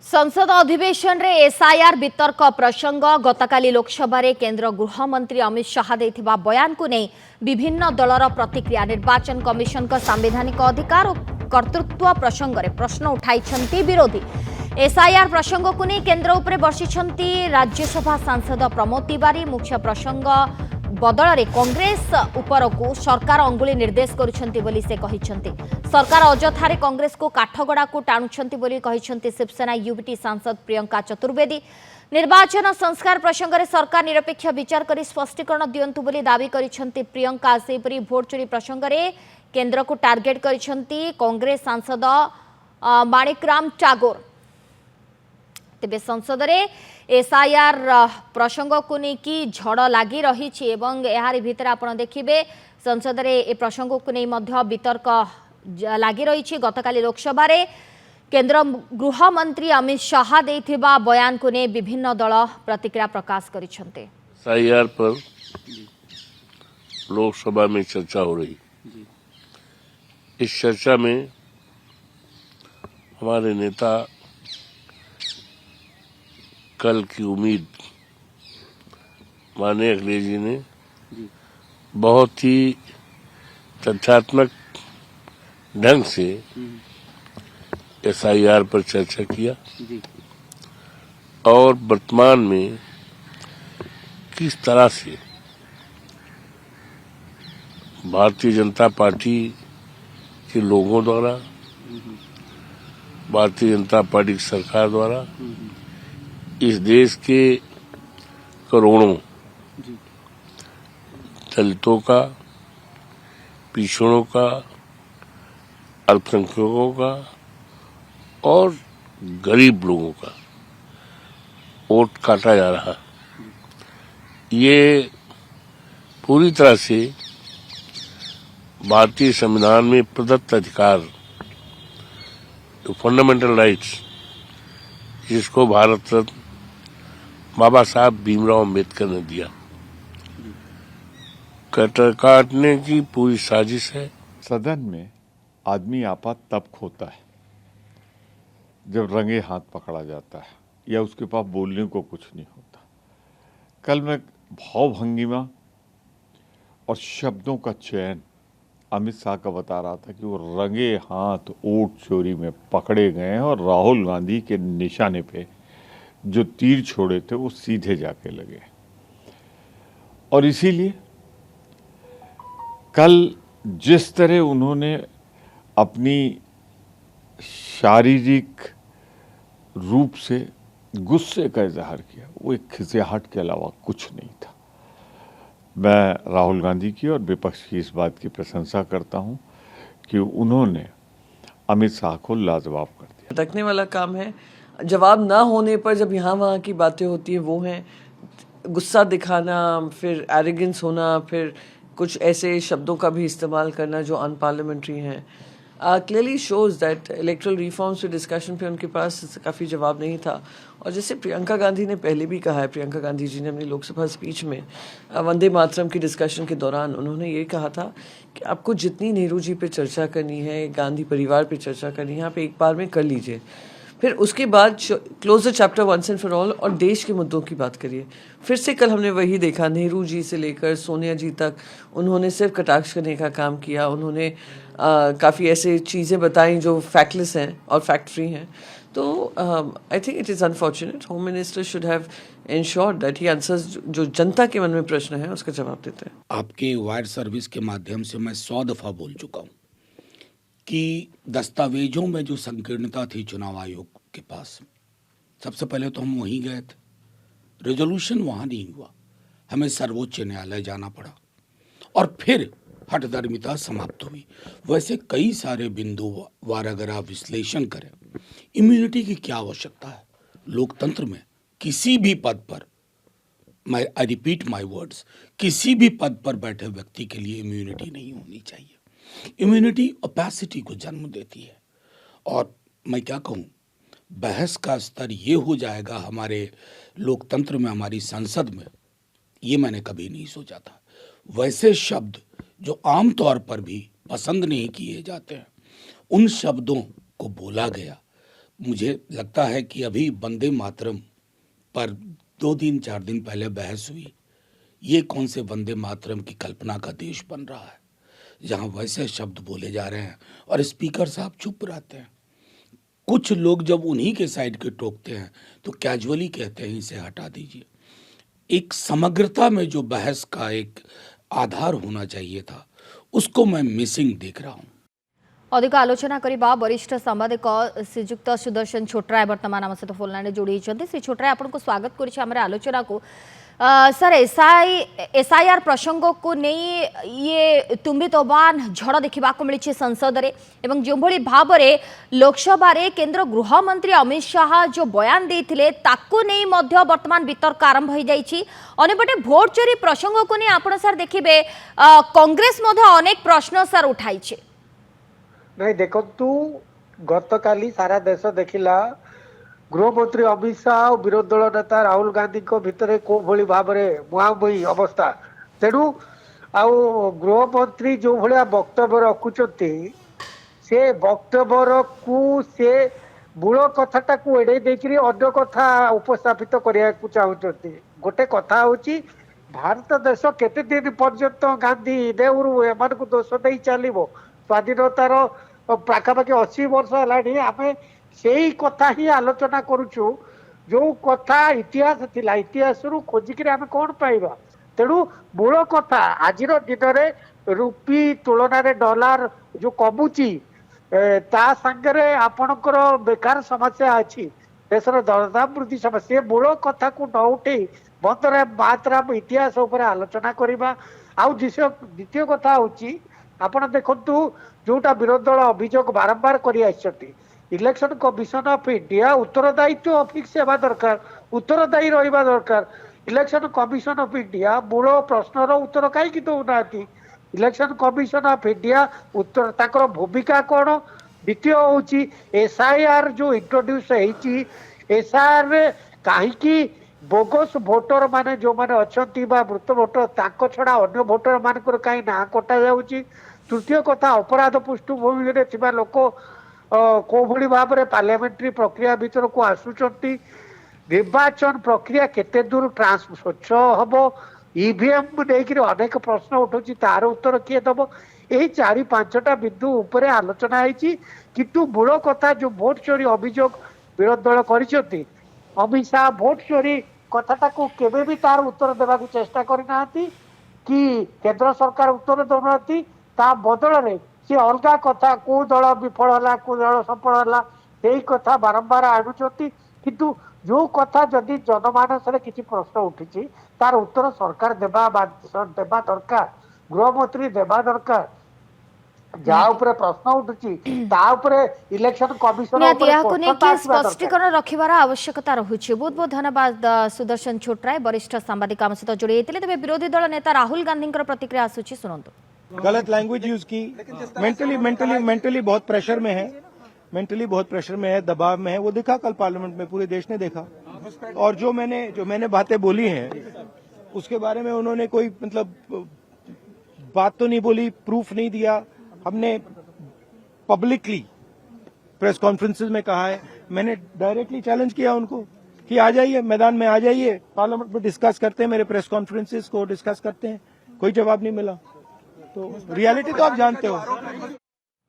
संसद अधिवेशन रे एसआईआर वितर्क प्रसंग गतकाली लोकसभा रे केंद्र गृहमंत्री अमित शाह देथिबा बयान को नहीं विभिन्न दलर प्रतिक्रिया निर्वाचन कमिशन का संवैधानिक अधिकार और कर्तृत्व प्रसंग रे प्रश्न उठाई विरोधी एसआईआर प्रसंग को नहीं केंद्र उपरे बर्षिछंती राज्यसभा सांसद प्रमोद तिवारी मुख्य प्रसंग बदल रे कांग्रेस उपरकू सरकार अंगुली निर्देश करुछंती बोली से कहिछंती सरकार अजथारे कांग्रेस को काठगड़ा को टाणुछंती बोली कहिछंती शिवसेना यूबीटी सांसद प्रियंका चतुर्वेदी निर्वाचन संस्कार प्रसंग रे सरकार निरपेक्ष विचार करी स्पष्टीकरण दियंतु बोली दाबी करिछंती प्रियंका सेपरी भोट चोरी प्रसंग रे केंद्र को टार्गेट करिछंती कांग्रेस सांसद माणिकराम टागोर तेबे संसद रे एसआईआर प्रसंग को लेकिन झड़ लगी रही यार भीतर आपण देखिए संसद रे ए प्रसंग को नहीं मध्य वितर्क लगी रही गतकाली लोकसभा रे केंद्र गृह मंत्री अमित शाह देथिबा बयान को ने विभिन्न दल प्रतिक्रिया प्रकाश करिसेंते। एसआईआर पर लोकसभा में चर्चा हो रही। इस चर्चा में हमारे नेता कल की उम्मीद माननीय अखिलेश जी ने बहुत ही तथ्यात्मक ढंग से एसआईआर पर चर्चा किया और वर्तमान में किस तरह से भारतीय जनता पार्टी के लोगों द्वारा भारतीय जनता पार्टी की सरकार द्वारा इस देश के करोड़ों दलितों का, पिछड़ों का, अल्पसंख्यकों का और गरीब लोगों का वोट काटा जा रहा है। ये पूरी तरह से भारतीय संविधान में प्रदत्त अधिकार, फंडामेंटल राइट्स, जिसको भारत रत्न बाबा साहब भीमराव अम्बेडकर ने दिया, कटर काटने की पूरी साजिश है। सदन में आदमी आपा तब खोता है जब रंगे हाथ पकड़ा जाता है या उसके पास बोलने को कुछ नहीं होता। कल मैं भावभंगिमा और शब्दों का चयन अमित शाह का बता रहा था कि वो रंगे हाथ वोट चोरी में पकड़े गए हैं और राहुल गांधी के निशाने पे जो तीर छोड़े थे वो सीधे जाके लगे। और इसीलिए कल जिस तरह उन्होंने अपनी शारीरिक रूप से गुस्से का इजहार किया, वो एक खिसियाहट के अलावा कुछ नहीं था। मैं राहुल गांधी की और विपक्ष की इस बात की प्रशंसा करता हूं कि उन्होंने अमित शाह को लाजवाब कर दिया। रखने वाला काम है। जवाब ना होने पर जब यहाँ वहाँ की बातें होती है वो हैं गुस्सा दिखाना, फिर एरोगेंस होना, फिर कुछ ऐसे शब्दों का भी इस्तेमाल करना जो अनपार्लियामेंट्री हैं। Clearly shows that electoral reforms पे डिस्कशन पे उनके पास काफ़ी जवाब नहीं था। और जैसे प्रियंका गांधी ने पहले भी कहा है, प्रियंका गांधी जी ने अपनी लोकसभा स्पीच में वंदे मातरम की डिस्कशन के दौरान उन्होंने ये कहा था कि आपको जितनी नेहरू जी पे चर्चा करनी है, गांधी परिवार पे चर्चा करनी है, आप एक बार में कर लीजिए, फिर उसके बाद close the chapter once and for all और देश के मुद्दों की बात करिए। फिर से कल हमने वही देखा, नेहरू जी से लेकर सोनिया जी तक उन्होंने सिर्फ कटाक्ष करने का काम किया। उन्होंने काफ़ी ऐसे चीज़ें बताई जो फैक्टलेस हैं और फैक्ट फ्री हैं। तो I think it is unfortunate. Home minister should have insured that he answers जो जनता के मन में प्रश्न है उसका जवाब देते हैं। आपके वायर सर्विस के माध्यम से मैं 100 दफ़ा बोल चुका हूँ कि दस्तावेजों में जो संकीर्णता थी चुनाव आयोग के पास, सबसे पहले तो हम वहीं गए थे, रेजोल्यूशन वहाँ नहीं हुआ, हमें सर्वोच्च न्यायालय जाना पड़ा और फिर हठधर्मिता समाप्त हुई। वैसे कई सारे बिंदुवार अगर आप विश्लेषण करें, इम्यूनिटी की क्या आवश्यकता है लोकतंत्र में? किसी भी पद पर, आई रिपीट माई वर्ड्स, किसी भी पद पर बैठे व्यक्ति के लिए इम्यूनिटी नहीं होनी चाहिए। इम्यूनिटी ओपेसिटी को जन्म देती है। और मैं क्या कहूँ, बहस का स्तर ये हो जाएगा हमारे लोकतंत्र में, हमारी संसद में, ये मैंने कभी नहीं सोचा था। वैसे शब्द जो आम तौर पर भी पसंद नहीं किए जाते हैं, उन शब्दों को बोला गया। मुझे लगता है कि अभी वंदे मातरम पर 2-4 दिन पहले बहस हुई। ये कौन से वंदे मातरम की कल्पना का देश बन रहा है जहां वैसे शब्द बोले जा रहे हैं और स्पीकर साहब चुप रहते हैं। कुछ लोग जब उन्हीं के साइड के टोकते हैं तो कैजुअली कहते हैं इसे हटा दीजिए। एक समग्रता में जो बहस का एक आधार होना चाहिए था उसको मैं मिसिंग देख रहा हूँ। अधिक आलोचना करबा वरिष्ठ सांबादिक श्रीजुक्त सुदर्शन छोटराय वर्तमान आम सहित फोन लाइन जोड़ी श्री छोटराय आपको स्वागत कर आलोचना को सर एसआईआर प्रसंग को नहीं ये तुम्बी तोबान झड़ देखा मिली संसद रे एवं जो भली भाव में लोकसभा रे केंद्र गृहमंत्री अमित शाह जो बयान देते ताकू नहीं मध्य वर्तमान वितर्क आरंभ हो जाइए। अन्यपटे भोट चोरी प्रसंग को नहीं आपण सर देखिए कांग्रेस अनेक प्रश्न सर उठाई नहीं देखु गत काली सारा देश देखिला गृहमंत्री अमित शाह और विरोधी दल नेता राहुल गांधी भितर को भली भाव में मुहांमुही अवस्था तेणु आउ गृहमंत्री जो भाया वक्तव्य रखुंट से वक्तव्य को से मूल कथाटा को एड़े देकरी अन्य कथा उपस्थापित करने को चाहते। गोटे कथा हूँ भारत देश केते दिन पर्यंत गांधी नेहरू एम दोष दे चलो स्वाधीनतार पाखापाखि 80 वर्ष है आम से कथा ही आलोचना करुचु जो कथा इतिहास थिला इतिहास रु खोजिक आम कौन पाइबा। तेणु मूल कथा आज दिन में रुपी तुलन में डॉलर जो कमुची ता संगे आपणकर बेकार समस्या अच्छी देशर दरदाम वृद्धि समस्या मूल कथा को न उठे बंदर मातराम इतिहास उपर आलोचना करवा। आउ द्वितीय कथा हूँ आपण देखु जोटा विरोधी दल अभियोग बारंबार कर इलेक्शन कमिशन ऑफ इंडिया उत्तरदायित्व ऑफिस सेवा दरकार उत्तरदायी रहा दरकार। इलेक्शन कमिशन ऑफ इंडिया मूल प्रश्नर उत्तर कहीं दौना इलेक्शन कमिशन ऑफ इंडिया उत्तर ताकर भूमिका कौन। द्वितीय हूँ एसआईआर जो इंट्रोड्यूस होती एसआईआर कहीं बोगस भोटर माने जो माने अच्छी मृत भोटर ताक छड़ा अन्य भोटर मान कहीं ना कटा जाऊँगी। तृतीय कथा अपराध पृष्ठभूमि में लोक को भली भाव में पार्लियामेंट्री प्रक्रिया भीतर को आसुचंती निर्वाचन प्रक्रिया केते दूर स्वच्छ हम ईवीएम लेकिन अनेक प्रश्न उठू तार उत्तर किए दब यही 4-5टा बिंदु उपर आलोचना होती। किंतु मूल कथा जो भोट चोरी अभियोग विरोधी दल कर अमित शाह भोट चोरी कथाटा को केबे भी तार उत्तर देवा चेष्टा करना कि केंद्र सरकार उत्तर दौना ता बदल में सी अलग कथा को दल विफल है को दल सफल है यही कथा बारंबार आणुंट। किंतु जो कथा जदि जनमानस किसी प्रश्न उठी तार उत्तर सरकार देवा दरकार गृहमंत्री देवा दरकार जहाँ प्रश्न उठुची इलेक्शन कमिशन स्पष्टीकरण रखिबार आवश्यकता रही। बहुत बहुत धन्यवाद सुदर्शन छोटराय वरिष्ठ सांबादिक आम सहित जोड़ी तेज विरोधी दल नेता राहुल गांधी प्रतिक्रिया आसूची सुनंतु। गलत लैंग्वेज यूज की मेंटली बहुत प्रेशर में है बहुत प्रेशर में है दबाव में है वो दिखा कल पार्लियामेंट में पूरे देश ने देखा। और जो मैंने बातें बोली हैं उसके बारे में उन्होंने कोई मतलब बात तो नहीं बोली प्रूफ नहीं दिया। हमने पब्लिकली प्रेस कॉन्फ्रेंसेस में कहा है मैंने डायरेक्टली चैलेंज किया उनको कि आ जाइए मैदान में आ जाइए पार्लियामेंट में डिस्कस करते हैं मेरे प्रेस कॉन्फ्रेंसेस को डिस्कस करते हैं कोई जवाब नहीं मिला। तो रियलिटी तो आप जानते हो।